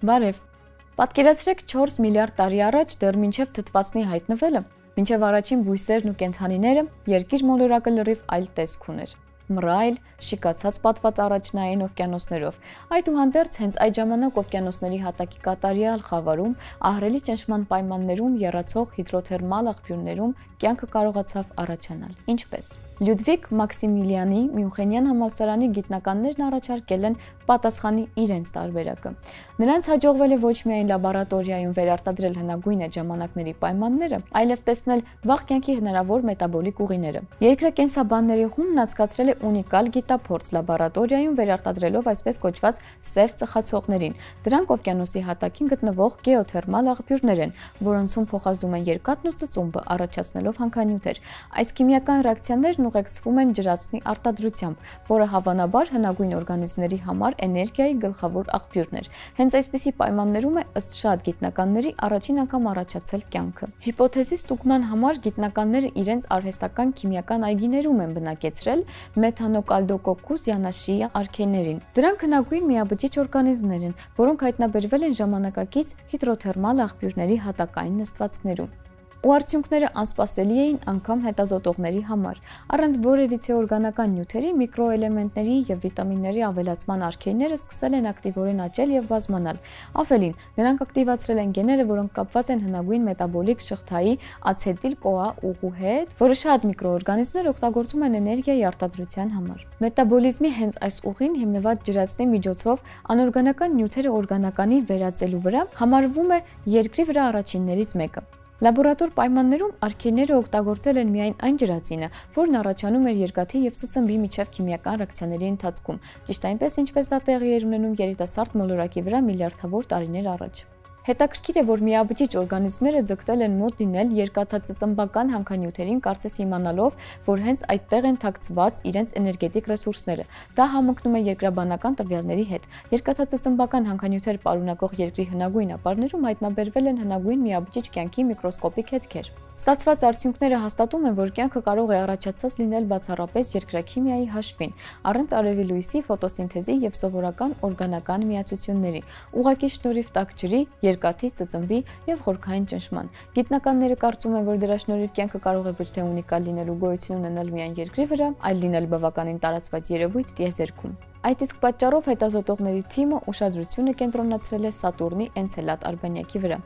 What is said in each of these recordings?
Բարև։ Պատկերացրեք 4 միլիարդ տարի առաջ դեռ մինչև թթվածնի հայտնվելը, մինչև առաջին բույսերն ու կենդանիները երկիր մոլորակը լրիվ այլ տեսք ուներ։ Մռայլ, շիկացած պատված առաջնային օվկիանոսներով։ Այդուհանդերձ հենց այդ ժամանակ օվկիանոսների հատակի կատարյալ խավարում, ահռելի ճնշման պայմաններում եռացող հիդրոթերմալ աղբյուրներում կյանքը կարողացավ առաջանալ։ Ինչպես։ Լյուդվիգ Մաքսիմիլիանի Մյունխենյան համալսարանի գիտնականներն առաջարկել են պատասխանի իրենց տարբերակը։ Նրանց հաջողվել է ոչ միայն լաբորատորիայում վերարտադրել հնագույն այդ ժամանակների պայմանները, այլև տեսնել վաղ կյանքի հնարավոր մետաբոլիկ ուղիները։ Երկրակենսաբանների խումբն անցկացրել է ունիկալ գիտափորձ լաբորատորիայում վերարտադրելով այսպես կոչված սև ծխացողներին։ Դրանք օվկիանոսի հատակին գտնվող գեոթերմալ աղբյուրներ են, որոնցում փոխազդում են երկաթն ու ծծումբը, առաջացնելով հանքանյութեր։ Այս քիմիական ռեակցիաներն ուղեկցվում են ջրածնի արտադրությամբ, որը հավանաբար հնագույն օրգանիզմների համար էներգիայի գլխավոր աղբյուրն էր։ Հենց այսպիսի պայմաններում է ըստ շատ գիտնականների առաջին անգամ առաջացել կյանքը։ Հիպոթեզի ստուգման համար գիտնականները իրենց արհեստական քիմիական այգիներում են բնակեցրել մեթանոկալդոկոկուս յանաշիա արքեներին։ Դրանք հնագույն միաբջիջ օրգանիզմներ են, որոնք հայտնաբերվել են ժամանակակից հիդրոթերմալ աղբյուրների հատակային նստվածքներում։ Ու արդյունքները անսպասելի էին անգամ հետազոտողների համար։ Առանց որևիցե օրգանական նյութերի, միկրոէլեմենտների եւ վիտամինների ավելացման արքեյները սկսել են ակտիվորեն աճել եւ բազմանալ։ Ավելին, նրանք ակտիվացրել են գեները, որոնք կապված են հնագույն մետաբոլիկ շղթայի ացետիլ-կոա ուղու հետ, որը շատ միկրոօրգանիզմներ օգտագործում են էներգիայի արտադրության համար։ Մետաբոլիզմի հենց այս ուղին հիմնված ջրածնի միջոցով անօրգանական նյութերը օրգանականի վերածելու վրա համարվում է երկրի վրա առաջիններից մեկը։ Լաբորատոր պայմաններում արքեյները օգտագործել են միայն այն ջրածինը, որն առաջանում էր երկաթի եւ ծծմբի միջև քիմիական ռեակցիաների ընթացքում, ճիշտ այնպես ինչպես դա տեղի էր ունենում երիտասարդ մոլորակի վրա միլիարդավոր տարիներ առաջ։ Հետաքրքիր է, որ միաբջիջ օրգանիզմները ձգտել են մոտ լինել երկաթածծմբական հանքանյութերին, կարծես իմանալով, որ հենց այդտեղ են թաքցված իրենց էներգետիկ ռեսուրսները։ Դա համընկնում է երկրաբանական տվյալների հետ։ Երկաթածծմբական հանքանյութեր պարունակող երկրի հնագույն ապարներում հայտնաբերվել են հնագույն միաբջիջ կյանքի միկրոսկոպիկ հետքեր։ Ստացված արդյունքները հաստատում են, որ կյանքը կարող է առաջացած լինել բացառապես երկրաքիմիայի հաշվին, առանց արևի լույսի, ֆոտոսինթեզի եւ սովորական օրգանական միացությունների, ուղղակի շնորհիվ տաք ջրի, երկաթի, ծծմբի եւ խորքային ճնշման։ Գիտնականները կարծում են, որ դրա շնորհիվ կյանքը կարող է ոչ թե ունիկալ լինել ու գոյություն ունենալ միայն երկրի վրա, այլ լինել բավականին տարածված երևույթ տիեզերքում։ Այդ իսկ պատճառով հետազոտողների թիմը ուշադրությունը կենտրոնացրել է Սատուրնի Էնցելադ արբանյակի վրա։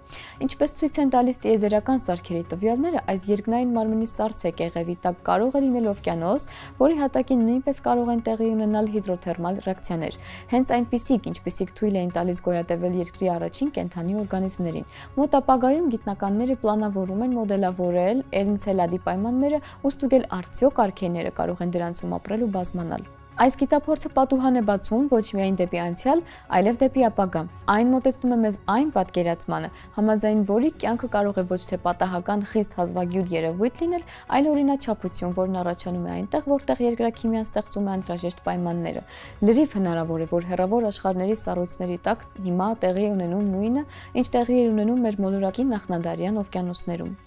Ինչպես ցույց են տալիս տիեզերական սարքերի տվյալները, այս երկնային մարմնի սառցե կեղևի տակ կարող է լինել օվկիանոս, որի հատակին նույնպես կարող են տեղի ունենալ հիդրոթերմալ ռեակցիաներ։ Հենց այնպիսիք, ինչպիսիք թույլ էին տալիս գոյատևել երկրի առաջին կենդանի օրգանիզմներին։ Մոտ ապագայում գիտնականները պլանավորում են մոդելավորել Էնցելադի պայմանները ու ստուգել արդյոք արքեյները կարող են դրանցում ապրել ու բազմանալ։ Այս գիտափորձը պատուհան է բացում ոչ միայն դեպի անցյալ, այլև դեպի ապագա։ Այն մոտեցնում է մեզ այն պատկերացմանը, համաձայն որի կյանքը կարող է ոչ թե պատահական խիստ հազվագյուտ երևույթ լինել, այլ օրինաչափություն, որն առաջանում է այնտեղ, որտեղ երկրաքիմիան ստեղծում է անհրաժեշտ պայմանները։ Լրիվ հնարավոր է, որ հեռավոր աշխարհների սառույցների տակ հիմա տեղի է ունենում նույնը, ինչ տեղի է ունենում մեր մոլորակի նախնադարյան օվկիանոսներում։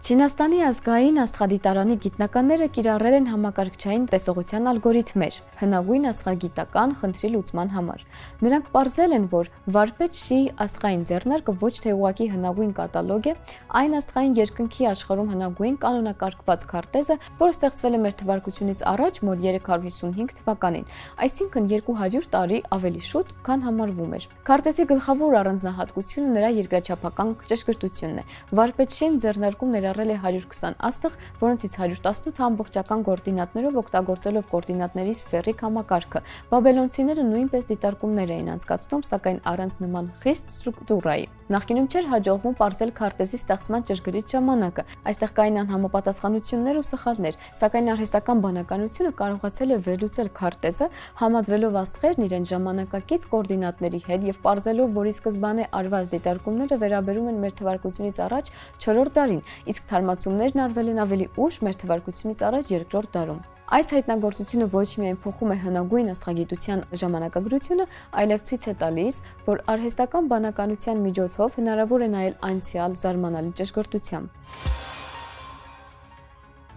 Չինաստանի ազգային աստղադիտարանի գիտնականները կիրառել են համակարգչային տեսողության ալգորիթմեր հնագույն աստղագիտական խնդրի լուծման համար։ Նրանք պարզել են, որ վարպետ Շիի աստղային ձեռնարկը ոչ թե ուղղակի հնագույն կատալոգ է, այն աստղային երկնքի աշխարհում հնագույն կանոնակարգված քարտեզը, որը ստեղծվել է մեր թվարկությունից առաջ մոտ 355 թվականին, այսինքն 200 տարի ավելի շուտ, քան համարվում էր։ Քարտեզի գլխավոր առանձնահատկությունը նրա երկրաչափական ճշգրտությունն է։ Վարպետ Շին ձեռնարկում ներառել է 120 աստղ, որոնցից 118 ամբողջական կոորդինատներով օգտագործելով կոորդինատների սֆերիկ համակարգը։ Բաբելոնցիները նույնպես դիտարկումներ էին անցկացնում, սակայն առանց նման խիստ ստրուկտուրայի։ Նախկինում չէր հաջողվում պարզել քարտեզի ստեղծման ճշգրիտ ժամանակը։ Այստեղ կային անհամապատասխանություններ ու սխալներ, սակայն արհեստական բանականությունը կարողացել է վերլուծել քարտեզը, համադրելով աստղերն իրենց ժամանակակից կոորդինատների հետ եւ պարզելով, որ ի սկզբանե արված դիտարկումները վերաբերում են մեր թվարկությունից առաջ 4-րդ դարին, իսկ թարմացումներն արվել են ավելի ուշ մեր թվարկությունից առաջ 2-րդ դարում։ Այս հայտնագործությունը ոչ միայն փոխում է հնագույն աստղագիտության ժամանակագրությունը, այլև ցույց է տալիս, որ արհեստական բանականության միջոցով հնարավոր է նայել անցյալ զարմանալի ճշգրտությամբ։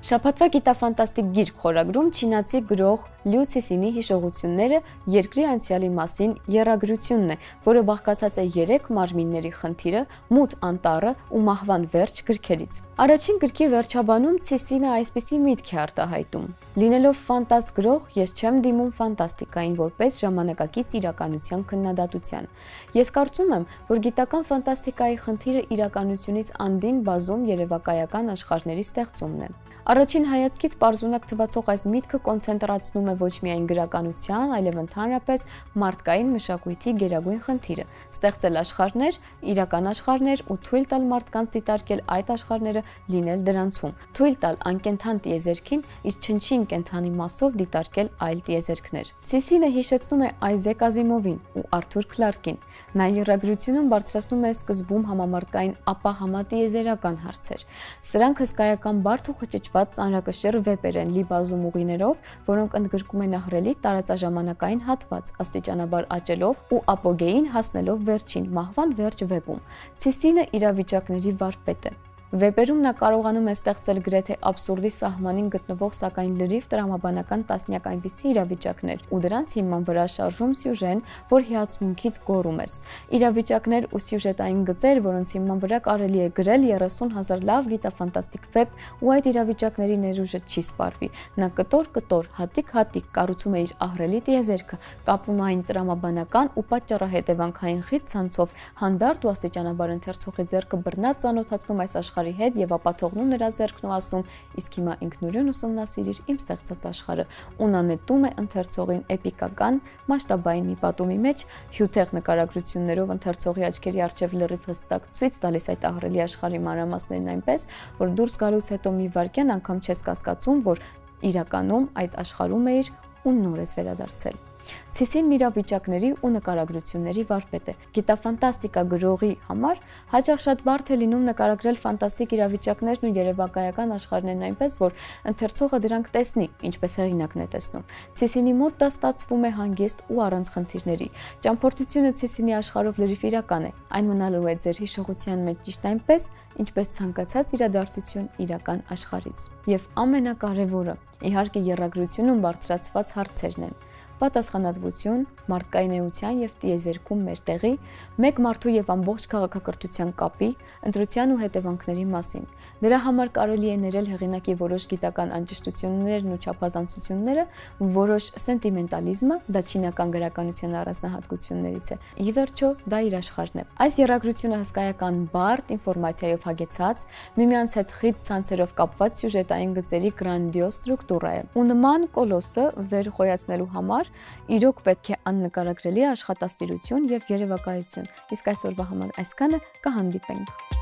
Շաբաթվա գիտաֆանտաստիկ գիրք խորագրում չինացի գրող Լյուցիսինի հիշողությունները երկրի անցյալի մասին եռագրությունն է, որը բաղկացած է 3 մարմինների խնդիրը, մութ անտառը ու մահվան վերջ գրքերից։ Առաջին գրքի վերջաբանում Ցիսինը այսպիսի միտք է արտահայտում. Լինելով ֆանտաստ գրող, ես չեմ դիմում ֆանտաստիկային որպես ժամանակակից իրականության քննադատության։ Ես կարծում եմ, որ գիտական ֆանտաստիկայի խնդիրը իրականությունից անդին բազում երևակայական աշխարհների ստեղծումն է։ Առաջին հայացքից պարզունակ թվացող այս միտքը կոնցենտրացնում է ոչ միայն գրականության, այլև ընդհանրապես մարդկային մշակույթի գերագույն խնդիրը՝ ստեղծել աշխարհներ, իրական աշխարհներ ու թույլ տալ մարդկանց դիտարկել այդ աշխարհները, լինել դրանցում, թույլ տալ անկենդան տիեզերքին իր չնչին կենդանի մասով դիտարկել այլ տիեզերքներ։ Ցիսինը հիշեցնում է Այզեք Ազիմովին ու Արթուր Քլարկին։ Նա եռագրությունում բարձրացնում է սկզբում համամարտկային, ապա համատիեզերական հարցեր։ Սրանք հսկայական բարդ ու խճճված ծանրակշիռ վեպեր են լի բազում ուղիներով, որոնք ընդգրկում են ահռելի տարածաժամանակային հատված, աստիճանաբար աճելով ու ապոգեին հասնելով վերջին, մահվան վերջ վեպում։ Ցիսինը իրավիճակների վարպետ է։ Վեպերում նա կարողանում է ստեղծել գրեթե աբսուրդի սահմանին գտնվող, սակայն լրիվ տրամաբանական տասնյակ այնպիսի իրավիճակներ ու դրանց հիման վրա շարժում սյուժեն, որ հիացմունքից գոռում ես։ Իրավիճակներ ու սյուժետային գծեր, որոնց հիման վրա կարելի է գրել 30,000 լավ գիտաֆանտաստիկ վեպ ու այդ իրավիճակների ներուժը չի սպառվի։ Նա կտոր, հատիկ կառուցում է իր ահռելի տիեզերքը, կապում այն տրամաբանական ու պատճառահետևանքային խիտ ցանցով, հանդարտ ու աստիճանաբար ընթերցողի ձեռքը բռնած ծանոթացնում այս աշխարհի հետ եւ ապա թողնում նրա ձեռքն ու ասում. իսկ հիմա ինքնուրույն ուսումնասիրիր իմ ստեղծած աշխարհը, ու նա նետում է ընթերցողին էպիկական մասշտաբային մի պատումի մեջ, հյութեղ նկարագրություններով ընթերցողի աչքերի առջև լրիվ հստակ ցույց տալիս այդ ահռելի աշխարհի մանրամասներն այնպես, որ դուրս գալուց հետո մի վայրկյան անգամ չես կասկածում, որ իրականում այդ աշխարհում էիր ու նոր ես վերադարձել։ Ցիսինն իրավիճակների ու նկարագրությունների վարպետ է։ Գիտաֆանտաստիկա գրողի համար հաճախ շատ բարդ է լինում նկարագրել ֆանտաստիկ իրավիճակներն ու երևակայական աշխարհներն այնպես, որ ընթերցողը դրանք տեսնի, ինչպես հեղինակն է տեսնում։ Ցիսինի մոտ դա ստացվում է հանգիստ ու առանց խնդիրների։ Ճամփորդությունը Ցիսինի աշխարհով լրիվ իրական է։ Այն մնալու է ձեր հիշողության մեջ ճիշտ այնպես, ինչպես ցանկացած իրադարձություն իրական աշխարհից։ Եվ ամենակարևորը, իհարկե, եռագրությունում բարձրացված հարցերն են։ Պատասխանատվություն, մարդկային էության եւ տիեզերքում մեր տեղի, մեկ մարդու եւ ամբողջ քաղաքակրթության կապի, ընտրության ու հետևանքների մասին։ Դրա համար կարելի է ներել հեղինակի որոշ գիտական անճշտություններն ու չափազանցությունները, որոշ սենտիմենտալիզմը, դա չինական գրականության առանձնահատկություններից է։ Ի վերջո, դա իր աշխարհն է։ Այս եռագրությունը հսկայական բարդ ինֆորմացիայով հագեցած, միմյանց հետ խիտ ցանցերով կապված սյուժետային գծերի գրանդիոզ ստրուկտուրա է։ Ու նման կոլոսը վեր խոյացնելու համար իրոք պետք է աննկարագրելի աշխատասիրություն եւ երևակայություն։ Իսկ այսօրվա համար այսքանը, կհանդիպենք։